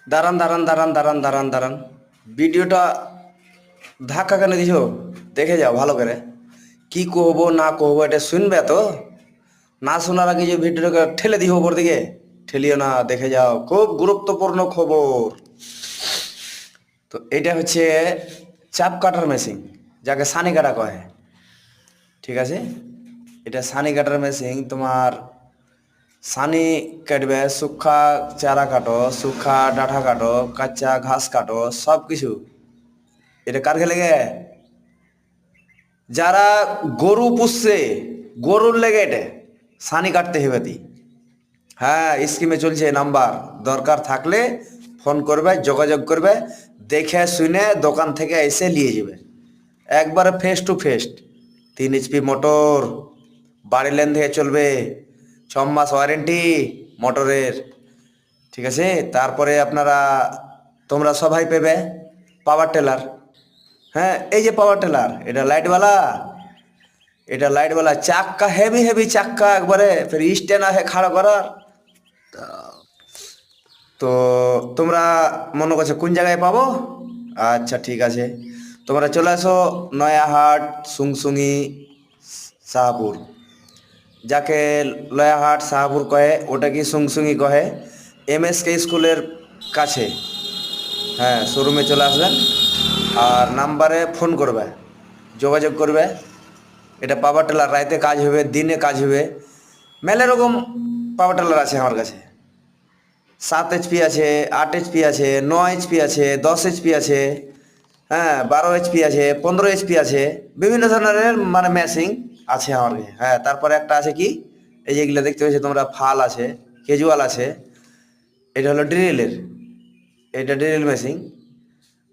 দাঁড়ান দাঁড়ান দাঁড়ান দাঁড়ান দাঁড়ান দাঁড়ান ভিডিওটা ধাক্কা কেন দিছ? দেখে যাও ভালো করে। কি কহবো না কহবো এটা শুনবে তো? না শোনার আগে যে ভিডিওটাকে ঠেলে দিও ওপর দিকে, ঠেলিও না, দেখে যাও। খুব গুরুত্বপূর্ণ খবর। তো এটা হচ্ছে চাপ কাটার মেশিন, যাকে সানি কাটা কয়। ঠিক আছে, এটা সানি কাটার মেশিন। তোমার সানি কাটবে, শুখা চারা কাটো, শুখা ডাঁটা কাটো, কাঁচা ঘাস কাটো, সব কিছু। এটা কার লেগে? যারা গরু পুষছে, গরুর লেগে এটা সানি কাটতে হবে। হ্যাঁ, স্কিমে চলছে নাম্বার। দরকার থাকলে ফোন করবে, যোগাযোগ করবে, দেখে শুনে দোকান থেকে এসে নিয়ে যাবে। একবারে face to face. 3 HP motor, বাড়ি লেন থেকে চলবে, 6 মাস ওয়ারেন্টি মোটরের। ঠিক আছে, তারপরে তোমরা সবাই পেবে পাওয়ার টেলার। হ্যাঁ, এই যে পাওয়ার টেলার, এটা লাইটওয়ালা। এটা লাইটওয়ালা চাক্কা, হেভি হেভি চাক্কা একবারে, ফের স্ট্যান্ড আছে খাড়া করার। তো তোমরা মনে করছো কোন জায়গায় পাবো? আচ্ছা ঠিক আছে, তোমরা চলে আসো নয়াহাট সুংসুঙি শাহপুর। যাকে নয়াহাট শাহপুর কহে, ওটা কি সুংসুঙি কহে। MSK স্কুলের কাছে। হ্যাঁ, শোরুমে চলে আসবেন আর নাম্বারে ফোন করবে, যোগাযোগ করবে। এটা পাওয়ার টেলার, রাতে কাজ হবে, দিনে কাজ হবে। মেলা রকম পাওয়ার টেলার আছে আমার কাছে। 7 HP আছে, 8 HP আছে, 9 HP আছে, 10 HP আছে, হ্যাঁ 12 HP আছে, 15 HP আছে। বিভিন্ন ধরনের মানে মেশিন আছে আমার কাছে। হ্যাঁ, তারপরে একটা আছে কি, এই যেগুলো দেখতে পাচ্ছ তোমরা, ফাল আছে, কেজুয়াল আছে। এটা হলো ড্রিলের, এটা ড্রিল মেশিন।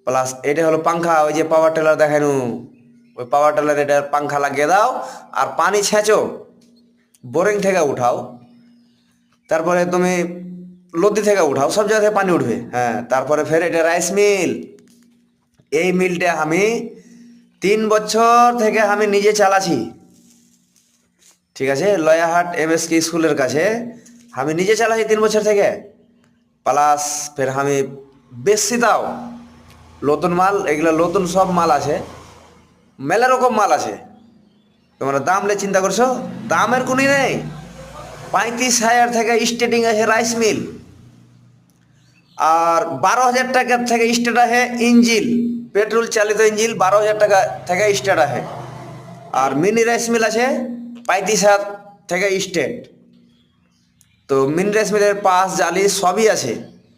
প্লাস এটা হলো পাংখা, ওই যে পাওয়ার টেলার দেখানো, ওই পাওয়ার টেলার এটার পাংখা লাগিয়ে দাও আর পানি ছেঁচো, বোরিং থেকে উঠাও, তারপরে তুমি নদী থেকে উঠাও, সব জায়গা থেকে পানি উঠবে। হ্যাঁ, তারপরে ফের এটা রাইস মিল। এই মিলটা আমি 3 বছর থেকে আমি নিজে চালাছি। ঠিক আছে, লয়াহাট MSK স্কুলের কাছে আমি নিজে চালাছি 3 বছর থেকে। প্লাস ফের আমি বেশি দাও নতুন মাল, এগুলো নতুন সব মাল আছে, মেলা রকম মাল আছে। তোমরা দাম লে চিন্তা করছো, দামের কোনই নেই। 35,000 থেকে স্টার্টিং আছে রাইস মিল, আর 12,000 টাকা থেকে স্টার্ট আছে ইঞ্জিল, পেট্রোল চালিত ইঞ্জিল 12,000 টাকা থেকে স্টার্ট আছে। আর মিনি রাইস মিল আছে 35,000 থেকে স্টার্ট। তো মিনি রাইস মিলের পাস জালি সবই আছে।